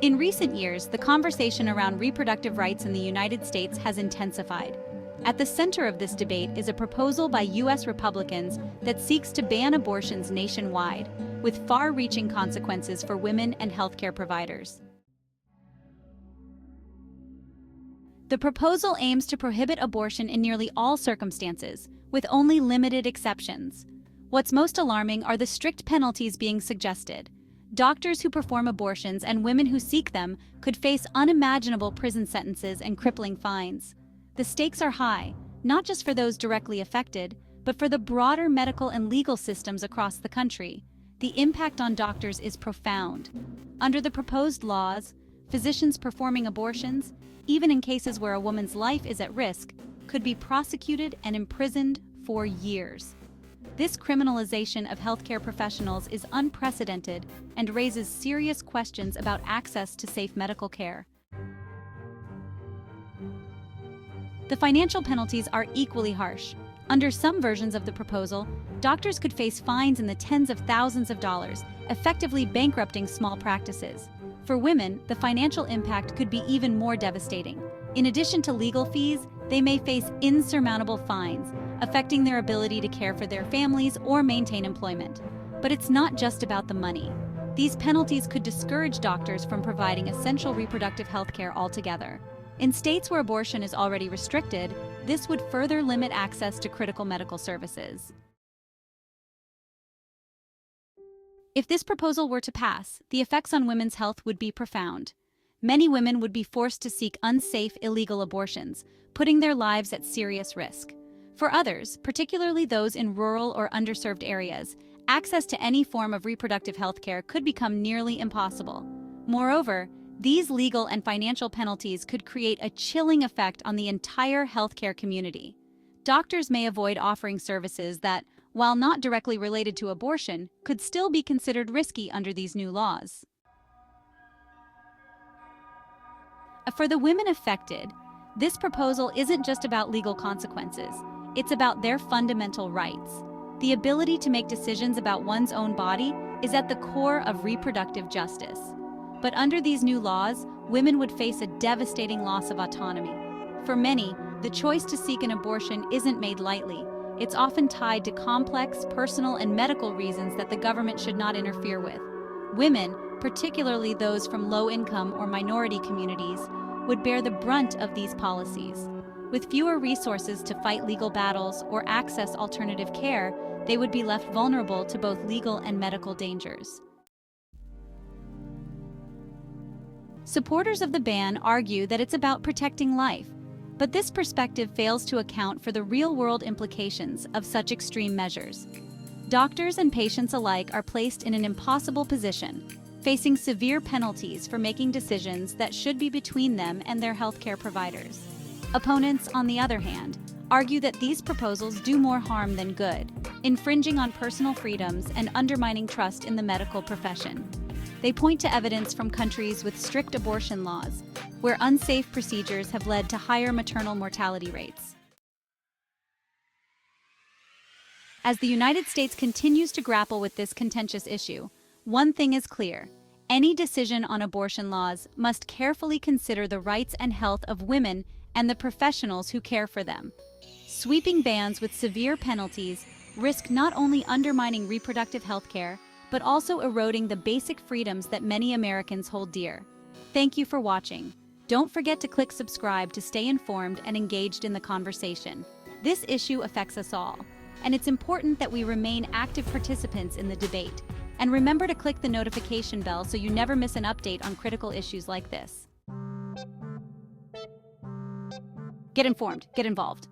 In recent years, the conversation around reproductive rights in the United States has intensified. At the center of this debate is a proposal by U.S. Republicans that seeks to ban abortions nationwide, with far-reaching consequences for women and healthcare providers. The proposal aims to prohibit abortion in nearly all circumstances, with only limited exceptions. What's most alarming are the strict penalties being suggested. Doctors who perform abortions and women who seek them could face unimaginable prison sentences and crippling fines. The stakes are high, not just for those directly affected, but for the broader medical and legal systems across the country. The impact on doctors is profound. Under the proposed laws, physicians performing abortions, even in cases where a woman's life is at risk, could be prosecuted and imprisoned for years. This criminalization of healthcare professionals is unprecedented and raises serious questions about access to safe medical care. The financial penalties are equally harsh. Under some versions of the proposal, doctors could face fines in the tens of thousands of dollars, effectively bankrupting small practices. For women, the financial impact could be even more devastating. In addition to legal fees, they may face insurmountable fines, affecting their ability to care for their families or maintain employment. But it's not just about the money. These penalties could discourage doctors from providing essential reproductive health care altogether. In states where abortion is already restricted, this would further limit access to critical medical services. If this proposal were to pass, the effects on women's health would be profound. Many women would be forced to seek unsafe, illegal abortions, putting their lives at serious risk. For others, particularly those in rural or underserved areas, access to any form of reproductive health care could become nearly impossible. Moreover, these legal and financial penalties could create a chilling effect on the entire healthcare community. Doctors may avoid offering services that, while not directly related to abortion, could still be considered risky under these new laws. For the women affected, this proposal isn't just about legal consequences. It's about their fundamental rights. The ability to make decisions about one's own body is at the core of reproductive justice. But under these new laws, women would face a devastating loss of autonomy. For many, the choice to seek an abortion isn't made lightly. It's often tied to complex, personal, and medical reasons that the government should not interfere with. Women, particularly those from low-income or minority communities, would bear the brunt of these policies. With fewer resources to fight legal battles or access alternative care, they would be left vulnerable to both legal and medical dangers. Supporters of the ban argue that it's about protecting life, but this perspective fails to account for the real-world implications of such extreme measures. Doctors and patients alike are placed in an impossible position, facing severe penalties for making decisions that should be between them and their healthcare providers. Opponents, on the other hand, argue that these proposals do more harm than good, infringing on personal freedoms and undermining trust in the medical profession. They point to evidence from countries with strict abortion laws, where unsafe procedures have led to higher maternal mortality rates. As the United States continues to grapple with this contentious issue, one thing is clear: any decision on abortion laws must carefully consider the rights and health of women and the professionals who care for them. Sweeping bans with severe penalties risk not only undermining reproductive health care, but also eroding the basic freedoms that many Americans hold dear. Thank you for watching. Don't forget to click subscribe to stay informed and engaged in the conversation. This issue affects us all, and it's important that we remain active participants in the debate. And remember to click the notification bell so you never miss an update on critical issues like this. Get informed, get involved.